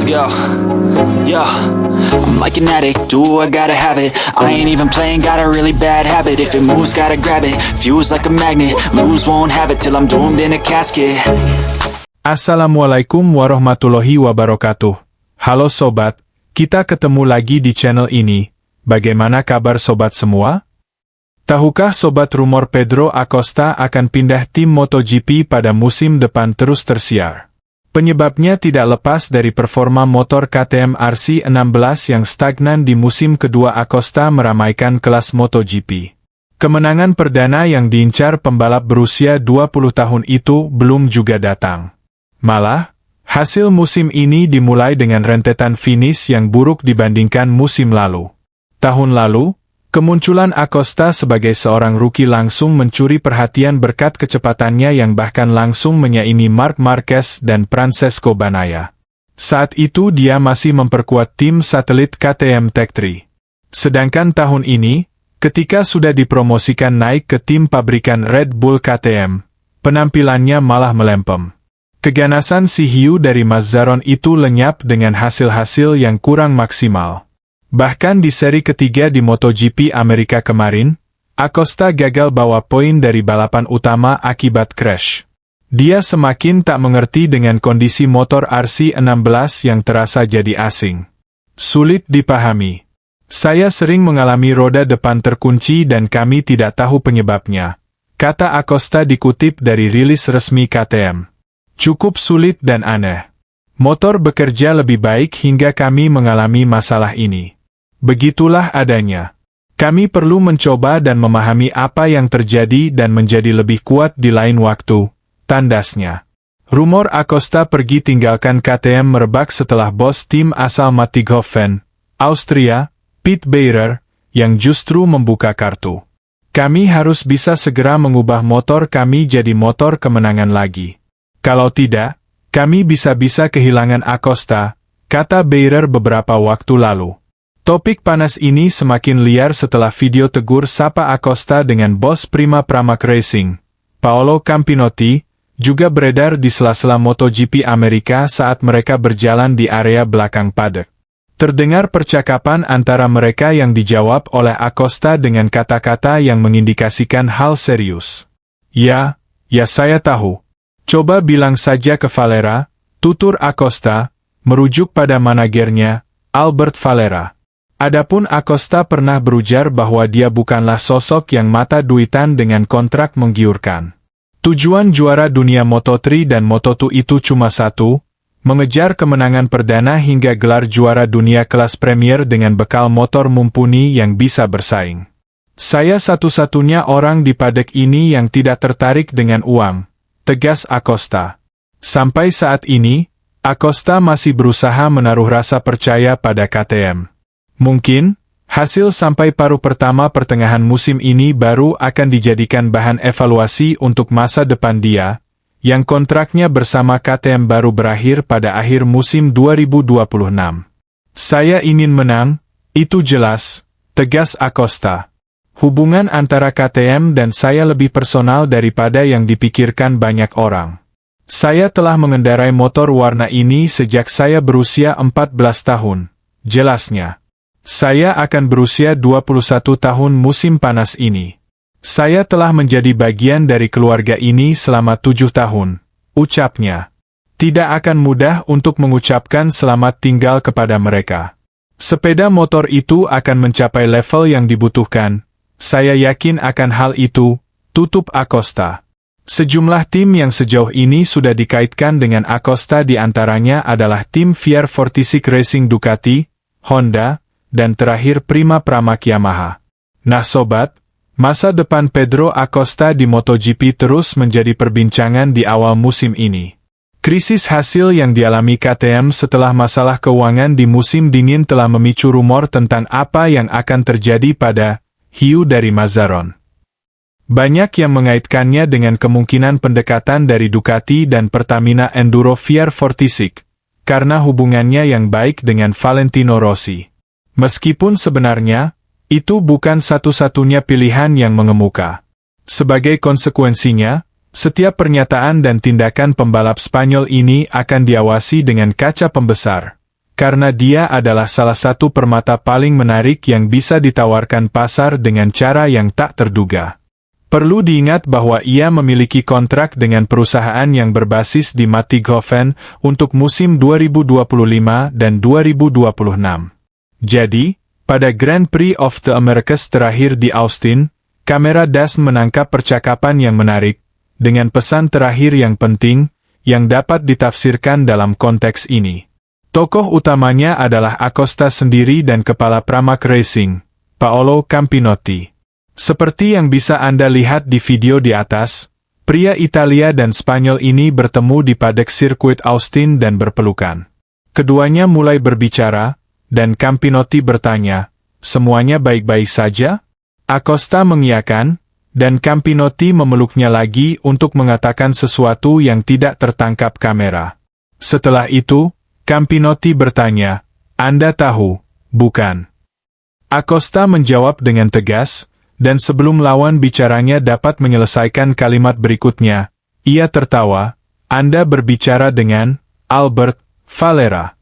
go. Yo, I'm like an addict, do I gotta have it. I ain't even playing, got a really bad habit. If it moves, gotta grab it, fuse like a magnet. Lose, won't have it till I'm doomed in a casket. Assalamualaikum warahmatullahi wabarakatuh. Halo sobat, kita ketemu lagi di channel ini. Bagaimana kabar sobat semua? Tahukah sobat rumor Pedro Acosta akan pindah tim MotoGP pada musim depan terus tersiar? Penyebabnya tidak lepas dari performa motor KTM RC16 yang stagnan di musim kedua. Acosta meramaikan kelas MotoGP. Kemenangan perdana yang diincar pembalap berusia 20 tahun itu belum juga datang. Malah, hasil musim ini dimulai dengan rentetan finish yang buruk dibandingkan musim lalu. Tahun lalu, kemunculan Acosta sebagai seorang rookie langsung mencuri perhatian berkat kecepatannya yang bahkan langsung menyaingi Marc Marquez dan Francesco Bagnaia. Saat itu dia masih memperkuat tim satelit KTM Tech3. Sedangkan tahun ini, ketika sudah dipromosikan naik ke tim pabrikan Red Bull KTM, penampilannya malah melempem. Keganasan si hiu dari Mazzaron itu lenyap dengan hasil-hasil yang kurang maksimal. Bahkan di seri ketiga di MotoGP Amerika kemarin, Acosta gagal bawa poin dari balapan utama akibat crash. Dia semakin tak mengerti dengan kondisi motor RC16 yang terasa jadi asing. Sulit dipahami. Saya sering mengalami roda depan terkunci dan kami tidak tahu penyebabnya, kata Acosta dikutip dari rilis resmi KTM. Cukup sulit dan aneh. Motor bekerja lebih baik hingga kami mengalami masalah ini. Begitulah adanya. Kami perlu mencoba dan memahami apa yang terjadi dan menjadi lebih kuat di lain waktu, tandasnya. Rumor Acosta pergi tinggalkan KTM merebak setelah bos tim asal Mattighofen, Austria, Pete Beirer, yang justru membuka kartu. Kami harus bisa segera mengubah motor kami jadi motor kemenangan lagi. Kalau tidak, kami bisa-bisa kehilangan Acosta, kata Beirer beberapa waktu lalu. Topik panas ini semakin liar setelah video tegur sapa Acosta dengan bos Prima Pramac Racing, Paolo Campinotti, juga beredar di sela-sela MotoGP Amerika saat mereka berjalan di area belakang paddock. Terdengar percakapan antara mereka yang dijawab oleh Acosta dengan kata-kata yang mengindikasikan hal serius. Ya saya tahu. Coba bilang saja ke Valera, tutur Acosta, merujuk pada manajernya, Albert Valera. Adapun Acosta pernah berujar bahwa dia bukanlah sosok yang mata duitan dengan kontrak menggiurkan. Tujuan juara dunia Moto3 dan Moto2 itu cuma satu, mengejar kemenangan perdana hingga gelar juara dunia kelas Premier dengan bekal motor mumpuni yang bisa bersaing. Saya satu-satunya orang di paddock ini yang tidak tertarik dengan uang, tegas Acosta. Sampai saat ini, Acosta masih berusaha menaruh rasa percaya pada KTM. Mungkin, hasil sampai paruh pertama pertengahan musim ini baru akan dijadikan bahan evaluasi untuk masa depan dia, yang kontraknya bersama KTM baru berakhir pada akhir musim 2026. Saya ingin menang, itu jelas, tegas Acosta. Hubungan antara KTM dan saya lebih personal daripada yang dipikirkan banyak orang. Saya telah mengendarai motor warna ini sejak saya berusia 14 tahun, jelasnya. Saya akan berusia 21 tahun musim panas ini. Saya telah menjadi bagian dari keluarga ini selama 7 tahun, ucapnya. Tidak akan mudah untuk mengucapkan selamat tinggal kepada mereka. Sepeda motor itu akan mencapai level yang dibutuhkan. Saya yakin akan hal itu, tutup Acosta. Sejumlah tim yang sejauh ini sudah dikaitkan dengan Acosta diantaranya adalah tim VR46 Racing Ducati, Honda, dan terakhir Prima Pramac Yamaha. Nah sobat, masa depan Pedro Acosta di MotoGP terus menjadi perbincangan di awal musim ini. Krisis hasil yang dialami KTM setelah masalah keuangan di musim dingin telah memicu rumor tentang apa yang akan terjadi pada hiu dari Mazzaron. Banyak yang mengaitkannya dengan kemungkinan pendekatan dari Ducati dan Pertamina Enduro VR46, karena hubungannya yang baik dengan Valentino Rossi. Meskipun sebenarnya, itu bukan satu-satunya pilihan yang mengemuka. Sebagai konsekuensinya, setiap pernyataan dan tindakan pembalap Spanyol ini akan diawasi dengan kaca pembesar, karena dia adalah salah satu permata paling menarik yang bisa ditawarkan pasar dengan cara yang tak terduga. Perlu diingat bahwa ia memiliki kontrak dengan perusahaan yang berbasis di Mattighofen untuk musim 2025 dan 2026. Jadi, pada Grand Prix of the Americas terakhir di Austin, kamera DAS menangkap percakapan yang menarik, dengan pesan terakhir yang penting, yang dapat ditafsirkan dalam konteks ini. Tokoh utamanya adalah Acosta sendiri dan kepala Pramac Racing, Paolo Campinotti. Seperti yang bisa Anda lihat di video di atas, pria Italia dan Spanyol ini bertemu di paddock sirkuit Austin dan berpelukan. Keduanya mulai berbicara, dan Campinotti bertanya, "Semuanya baik-baik saja?" Acosta mengiyakan, dan Campinotti memeluknya lagi untuk mengatakan sesuatu yang tidak tertangkap kamera. Setelah itu, Campinotti bertanya, "Anda tahu, bukan?" Acosta menjawab dengan tegas, dan sebelum lawan bicaranya dapat menyelesaikan kalimat berikutnya, ia tertawa, "Anda berbicara dengan Albert Valera."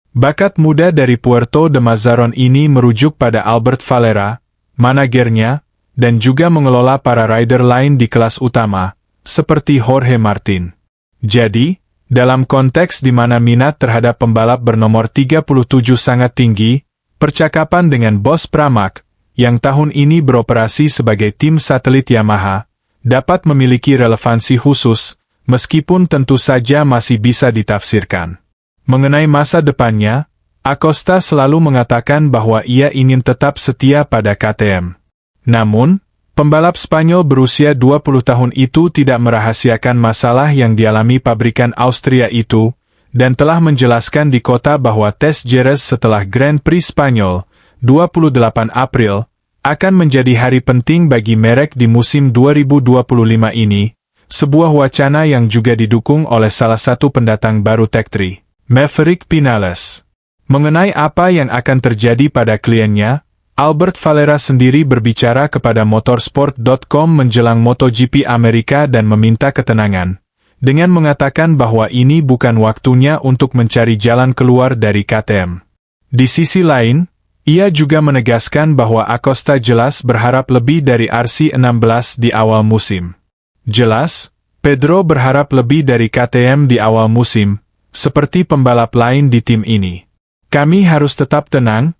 Bakat muda dari Puerto de Mazaron ini merujuk pada Albert Valera, managernya, dan juga mengelola para rider lain di kelas utama, seperti Jorge Martin. Jadi, dalam konteks di mana minat terhadap pembalap bernomor 37 sangat tinggi, percakapan dengan bos Pramac, yang tahun ini beroperasi sebagai tim satelit Yamaha, dapat memiliki relevansi khusus, meskipun tentu saja masih bisa ditafsirkan. Mengenai masa depannya, Acosta selalu mengatakan bahwa ia ingin tetap setia pada KTM. Namun, pembalap Spanyol berusia 20 tahun itu tidak merahasiakan masalah yang dialami pabrikan Austria itu, dan telah menjelaskan di kota bahwa tes Jerez setelah Grand Prix Spanyol, 28 April, akan menjadi hari penting bagi merek di musim 2025 ini, sebuah wacana yang juga didukung oleh salah satu pendatang baru Tech3, Maverick Vinales. Mengenai apa yang akan terjadi pada kliennya, Albert Valera sendiri berbicara kepada motorsport.com menjelang MotoGP Amerika dan meminta ketenangan, dengan mengatakan bahwa ini bukan waktunya untuk mencari jalan keluar dari KTM. Di sisi lain, ia juga menegaskan bahwa Acosta jelas berharap lebih dari RC16 di awal musim. Jelas, Pedro berharap lebih dari KTM di awal musim, seperti pembalap lain di tim ini. Kami harus tetap tenang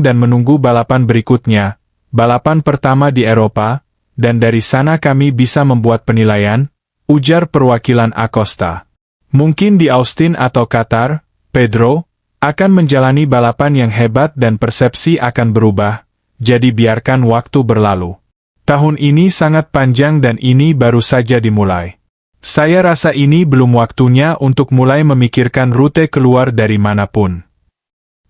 dan menunggu balapan berikutnya, balapan pertama di Eropa, dan dari sana kami bisa membuat penilaian, ujar perwakilan Acosta. Mungkin di Austin atau Qatar, Pedro akan menjalani balapan yang hebat dan persepsi akan berubah, jadi biarkan waktu berlalu. Tahun ini sangat panjang dan ini baru saja dimulai. Saya rasa ini belum waktunya untuk mulai memikirkan rute keluar dari manapun.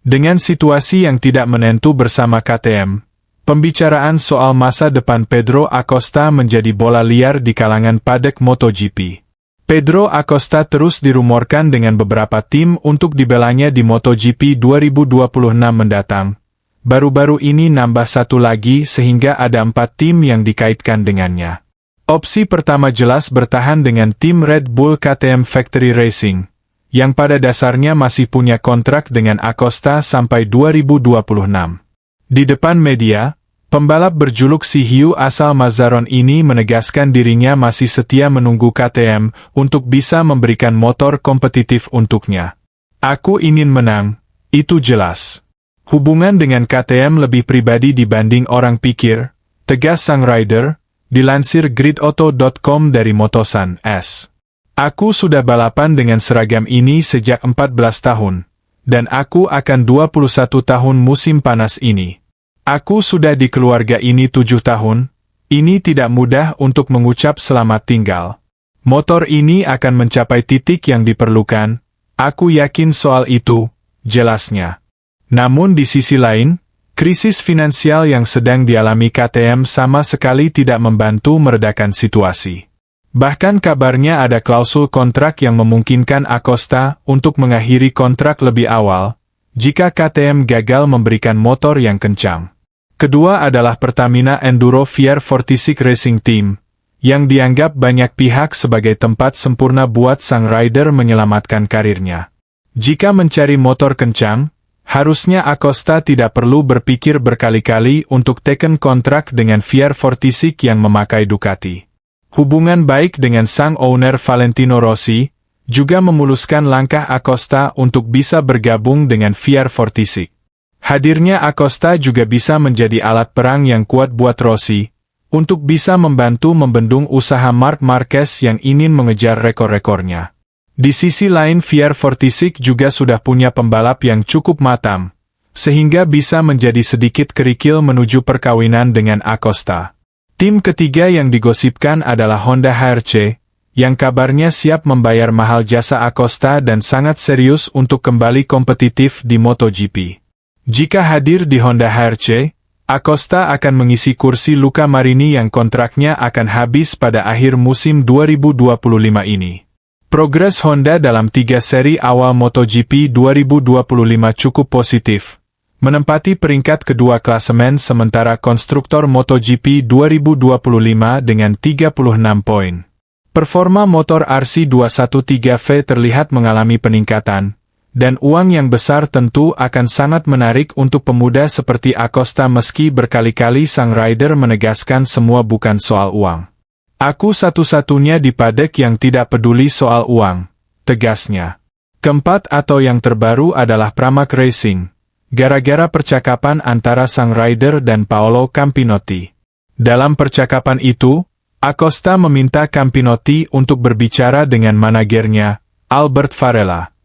Dengan situasi yang tidak menentu bersama KTM, pembicaraan soal masa depan Pedro Acosta menjadi bola liar di kalangan paddock MotoGP. Pedro Acosta terus dirumorkan dengan beberapa tim untuk dibelanya di MotoGP 2026 mendatang. Baru-baru ini nambah satu lagi sehingga ada 4 tim yang dikaitkan dengannya. Opsi pertama jelas bertahan dengan tim Red Bull KTM Factory Racing, yang pada dasarnya masih punya kontrak dengan Acosta sampai 2026. Di depan media, pembalap berjuluk Sihiu asal Mazaron ini menegaskan dirinya masih setia menunggu KTM untuk bisa memberikan motor kompetitif untuknya. "Aku ingin menang, itu jelas. Hubungan dengan KTM lebih pribadi dibanding orang pikir," tegas sang rider, dilansir gridauto.com dari Motosan S. "Aku sudah balapan dengan seragam ini sejak 14 tahun, dan aku akan 21 tahun musim panas ini. Aku sudah di keluarga ini 7 tahun, ini tidak mudah untuk mengucap selamat tinggal. Motor ini akan mencapai titik yang diperlukan, aku yakin soal itu," jelasnya. Namun di sisi lain, krisis finansial yang sedang dialami KTM sama sekali tidak membantu meredakan situasi. Bahkan kabarnya ada klausul kontrak yang memungkinkan Acosta untuk mengakhiri kontrak lebih awal, jika KTM gagal memberikan motor yang kencang. Kedua adalah Pertamina Enduro VR46 Racing Team, yang dianggap banyak pihak sebagai tempat sempurna buat sang rider menyelamatkan karirnya. Jika mencari motor kencang, harusnya Acosta tidak perlu berpikir berkali-kali untuk teken kontrak dengan VR46 yang memakai Ducati. Hubungan baik dengan sang owner Valentino Rossi juga memuluskan langkah Acosta untuk bisa bergabung dengan VR46. Hadirnya Acosta juga bisa menjadi alat perang yang kuat buat Rossi, untuk bisa membantu membendung usaha Marc Marquez yang ingin mengejar rekor-rekornya. Di sisi lain VR46 juga sudah punya pembalap yang cukup matang, sehingga bisa menjadi sedikit kerikil menuju perkawinan dengan Acosta. Tim ketiga yang digosipkan adalah Honda HRC, yang kabarnya siap membayar mahal jasa Acosta dan sangat serius untuk kembali kompetitif di MotoGP. Jika hadir di Honda HRC, Acosta akan mengisi kursi Luca Marini yang kontraknya akan habis pada akhir musim 2025 ini. Progres Honda dalam 3 seri awal MotoGP 2025 cukup positif, menempati peringkat kedua klasemen sementara konstruktor MotoGP 2025 dengan 36 poin. Performa motor RC213V terlihat mengalami peningkatan, dan uang yang besar tentu akan sangat menarik untuk pemuda seperti Acosta meski berkali-kali sang rider menegaskan semua bukan soal uang. Aku satu-satunya di paddock yang tidak peduli soal uang, tegasnya. Keempat atau yang terbaru adalah Pramac Racing, gara-gara percakapan antara sang rider dan Paolo Campinotti. Dalam percakapan itu, Acosta meminta Campinotti untuk berbicara dengan manajernya, Albert Varela.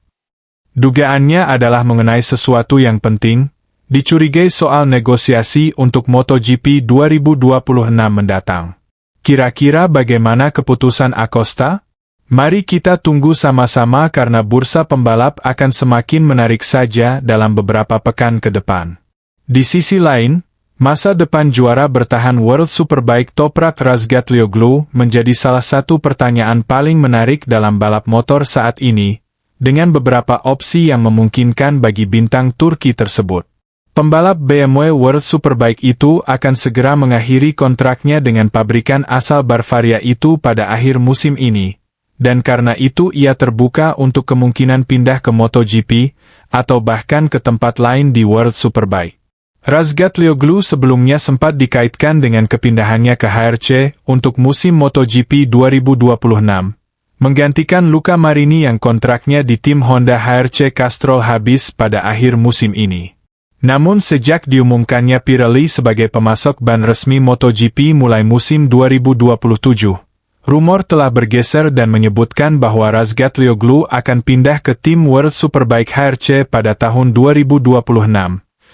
Dugaannya adalah mengenai sesuatu yang penting, dicurigai soal negosiasi untuk MotoGP 2026 mendatang. Kira-kira bagaimana keputusan Acosta? Mari kita tunggu sama-sama karena bursa pembalap akan semakin menarik saja dalam beberapa pekan ke depan. Di sisi lain, masa depan juara bertahan World Superbike Toprak Razgatlioglu menjadi salah satu pertanyaan paling menarik dalam balap motor saat ini, dengan beberapa opsi yang memungkinkan bagi bintang Turki tersebut. Pembalap BMW World Superbike itu akan segera mengakhiri kontraknya dengan pabrikan asal Bavaria itu pada akhir musim ini, dan karena itu ia terbuka untuk kemungkinan pindah ke MotoGP, atau bahkan ke tempat lain di World Superbike. Razgatlioglu sebelumnya sempat dikaitkan dengan kepindahannya ke HRC untuk musim MotoGP 2026. Menggantikan Luca Marini yang kontraknya di tim Honda HRC Castrol habis pada akhir musim ini. Namun sejak diumumkannya Pirelli sebagai pemasok ban resmi MotoGP mulai musim 2027, rumor telah bergeser dan menyebutkan bahwa Razgatlioglu akan pindah ke tim World Superbike HRC pada tahun 2026,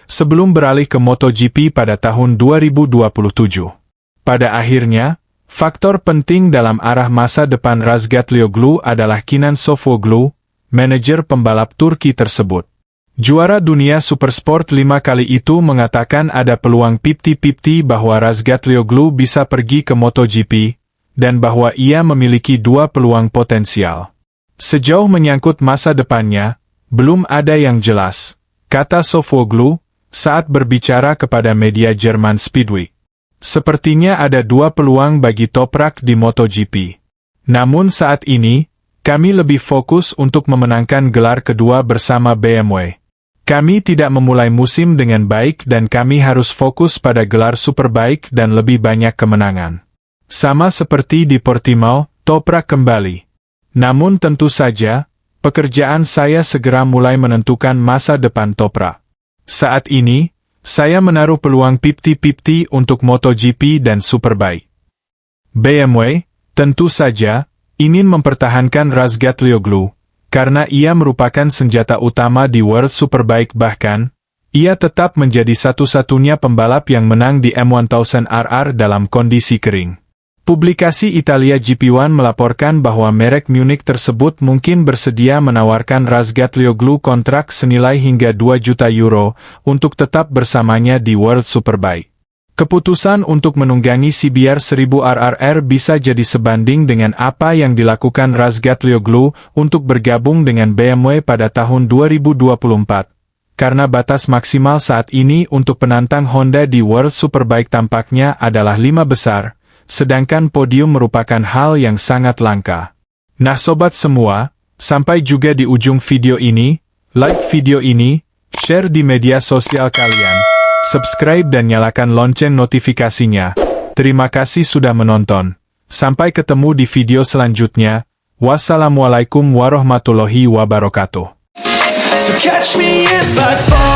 sebelum beralih ke MotoGP pada tahun 2027. Pada akhirnya, faktor penting dalam arah masa depan Razgatlioglu adalah Kenan Sofuoglu, manajer pembalap Turki tersebut. Juara dunia Supersport 5 kali itu mengatakan ada peluang 50-50 bahwa Razgatlioglu bisa pergi ke MotoGP, dan bahwa ia memiliki 2 peluang potensial. Sejauh menyangkut masa depannya, belum ada yang jelas, kata Sofuoglu, saat berbicara kepada media Jerman Speedweek. Sepertinya ada 2 peluang bagi Toprak di MotoGP. Namun saat ini, kami lebih fokus untuk memenangkan gelar kedua bersama BMW. Kami tidak memulai musim dengan baik dan kami harus fokus pada gelar Superbike dan lebih banyak kemenangan. Sama seperti di Portimao, Toprak kembali. Namun tentu saja, pekerjaan saya segera mulai menentukan masa depan Toprak. Saat ini, saya menaruh peluang 50-50 untuk MotoGP dan Superbike. BMW, tentu saja, ingin mempertahankan Razgatlioglu, karena ia merupakan senjata utama di World Superbike bahkan, ia tetap menjadi satu-satunya pembalap yang menang di M1000RR dalam kondisi kering. Publikasi Italia GP1 melaporkan bahwa merek Munich tersebut mungkin bersedia menawarkan Razgatlioglu kontrak senilai hingga 2 juta euro untuk tetap bersamanya di World Superbike. Keputusan untuk menunggangi CBR 1000 RRR bisa jadi sebanding dengan apa yang dilakukan Razgatlioglu untuk bergabung dengan BMW pada tahun 2024, karena batas maksimal saat ini untuk penantang Honda di World Superbike tampaknya adalah 5 besar, sedangkan podium merupakan hal yang sangat langka. Nah sobat semua, sampai juga di ujung video ini, Like video ini, share di media sosial kalian, subscribe dan nyalakan lonceng notifikasinya. Terima kasih sudah menonton. Sampai ketemu di video selanjutnya. Wassalamualaikum warahmatullahi wabarakatuh. So catch me if I fall.